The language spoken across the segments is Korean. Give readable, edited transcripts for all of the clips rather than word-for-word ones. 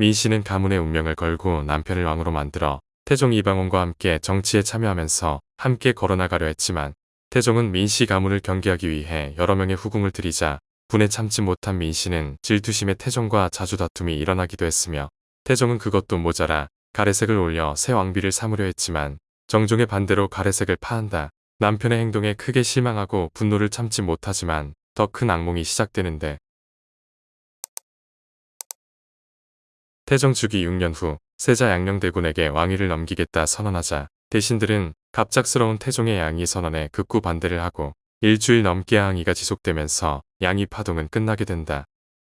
민씨는 가문의 운명을 걸고 남편을 왕으로 만들어 태종 이방원과 함께 정치에 참여하면서 함께 걸어나가려 했지만 태종은 민씨 가문을 경계하기 위해 여러 명의 후궁을 들이자 분에 참지 못한 민씨는 질투심에 태종과 자주 다툼이 일어나기도 했으며 태종은 그것도 모자라 가래색을 올려 새 왕비를 삼으려 했지만 정종의 반대로 가래색을 파한다. 남편의 행동에 크게 실망하고 분노를 참지 못하지만 더 큰 악몽이 시작되는데 태종 주기 6년 후 세자 양녕대군에게 왕위를 넘기겠다 선언하자 대신들은 갑작스러운 태종의 양위 선언에 극구 반대를 하고 일주일 넘게 항의가 지속되면서 양위 파동은 끝나게 된다.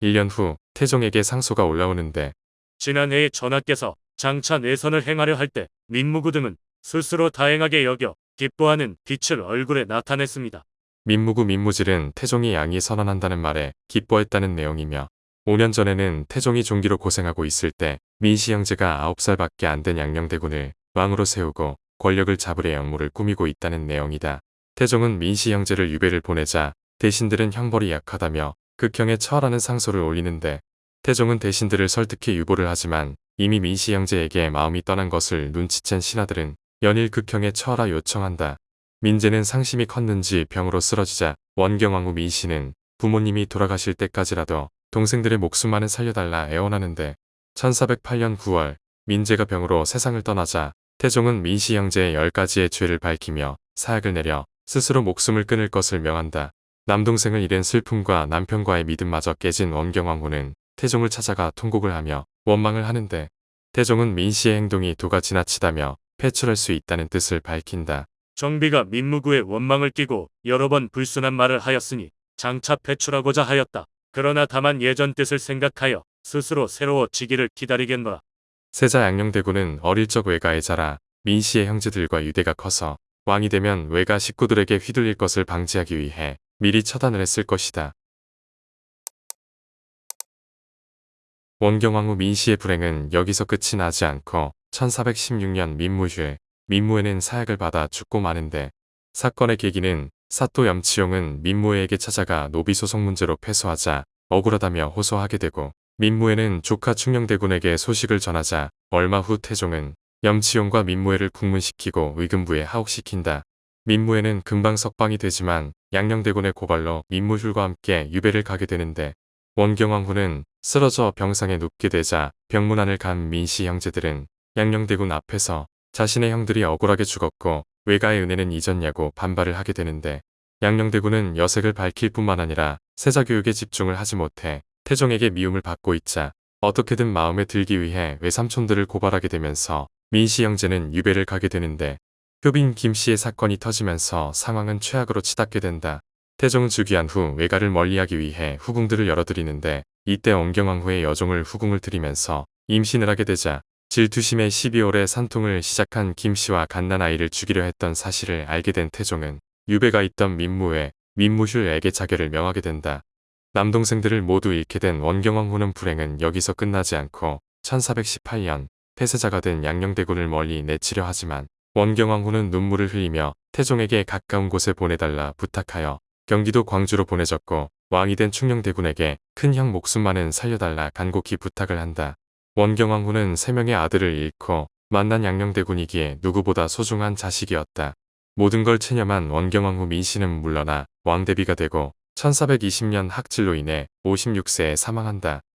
1년 후 태종에게 상소가 올라오는데 지난해에 전하께서 장차 내선을 행하려 할 때 민무구 등은 스스로 다행하게 여겨 기뻐하는 빛을 얼굴에 나타냈습니다. 민무구 민무질은 태종이 양위 선언한다는 말에 기뻐했다는 내용이며 5년 전에는 태종이 종기로 고생하고 있을 때 민씨 형제가 9살밖에 안 된 양녕대군을 왕으로 세우고 권력을 잡으려 역모를 꾸미고 있다는 내용이다. 태종은 민씨 형제를 유배를 보내자 대신들은 형벌이 약하다며 극형에 처하라는 상소를 올리는데 태종은 대신들을 설득해 유보를 하지만 이미 민씨 형제에게 마음이 떠난 것을 눈치챈 신하들은 연일 극형에 처하라 요청한다. 민재는 상심이 컸는지 병으로 쓰러지자 원경왕후 민씨는 부모님이 돌아가실 때까지라도 동생들의 목숨만은 살려달라 애원하는데 1408년 9월 민재가 병으로 세상을 떠나자 태종은 민씨 형제의 10가지의 죄를 밝히며 사약을 내려 스스로 목숨을 끊을 것을 명한다. 남동생을 잃은 슬픔과 남편과의 믿음마저 깨진 원경왕후는 태종을 찾아가 통곡을 하며 원망을 하는데 태종은 민씨의 행동이 도가 지나치다며 폐출할 수 있다는 뜻을 밝힌다. 정비가 민무구의 원망을 끼고 여러 번 불순한 말을 하였으니 장차 배출하고자 하였다. 그러나 다만 예전 뜻을 생각하여 스스로 새로워지기를 기다리겠노라. 세자 양녕대군은 어릴 적 외가에 자라 민씨의 형제들과 유대가 커서 왕이 되면 외가 식구들에게 휘둘릴 것을 방지하기 위해 미리 처단을 했을 것이다. 원경왕후 민씨의 불행은 여기서 끝이 나지 않고 1416년 민무휴에 민무에는 사약을 받아 죽고 마는데 사건의 계기는 사또 염치용은 민무에에게 찾아가 노비소송 문제로 패소하자 억울하다며 호소하게 되고 민무에는 조카 충녕대군에게 소식을 전하자 얼마 후 태종은 염치용과 민무에를 국문시키고 의금부에 하옥시킨다. 민무에는 금방 석방이 되지만 양녕대군의 고발로 민무휴과 함께 유배를 가게 되는데 원경왕후는 쓰러져 병상에 눕게 되자 병문안을 간 민씨 형제들은 양녕대군 앞에서 자신의 형들이 억울하게 죽었고 외가의 은혜는 잊었냐고 반발을 하게 되는데 양녕대군은 여색을 밝힐 뿐만 아니라 세자 교육에 집중을 하지 못해 태종에게 미움을 받고 있자 어떻게든 마음에 들기 위해 외삼촌들을 고발하게 되면서 민씨 형제는 유배를 가게 되는데 효빈 김씨의 사건이 터지면서 상황은 최악으로 치닫게 된다. 태종은 즉위한 후 외가를 멀리하기 위해 후궁들을 열어들이는데 이때 원경왕후의 여종을 후궁을 들이면서 임신을 하게 되자 질투심에 12월에 산통을 시작한 김씨와 갓난아이를 죽이려 했던 사실을 알게 된 태종은 유배가 있던 민무에 민무휴에게 자결을 명하게 된다. 남동생들을 모두 잃게 된 원경왕후는 불행은 여기서 끝나지 않고 1418년 폐세자가 된 양녕대군을 멀리 내치려 하지만 원경왕후는 눈물을 흘리며 태종에게 가까운 곳에 보내달라 부탁하여 경기도 광주로 보내졌고 왕이 된 충녕대군에게 큰형 목숨만은 살려달라 간곡히 부탁을 한다. 원경왕후는 3명의 아들을 잃고 만난 양녕대군이기에 누구보다 소중한 자식이었다. 모든 걸 체념한 원경왕후 민씨는 물러나 왕대비가 되고 1420년 학질로 인해 56세에 사망한다.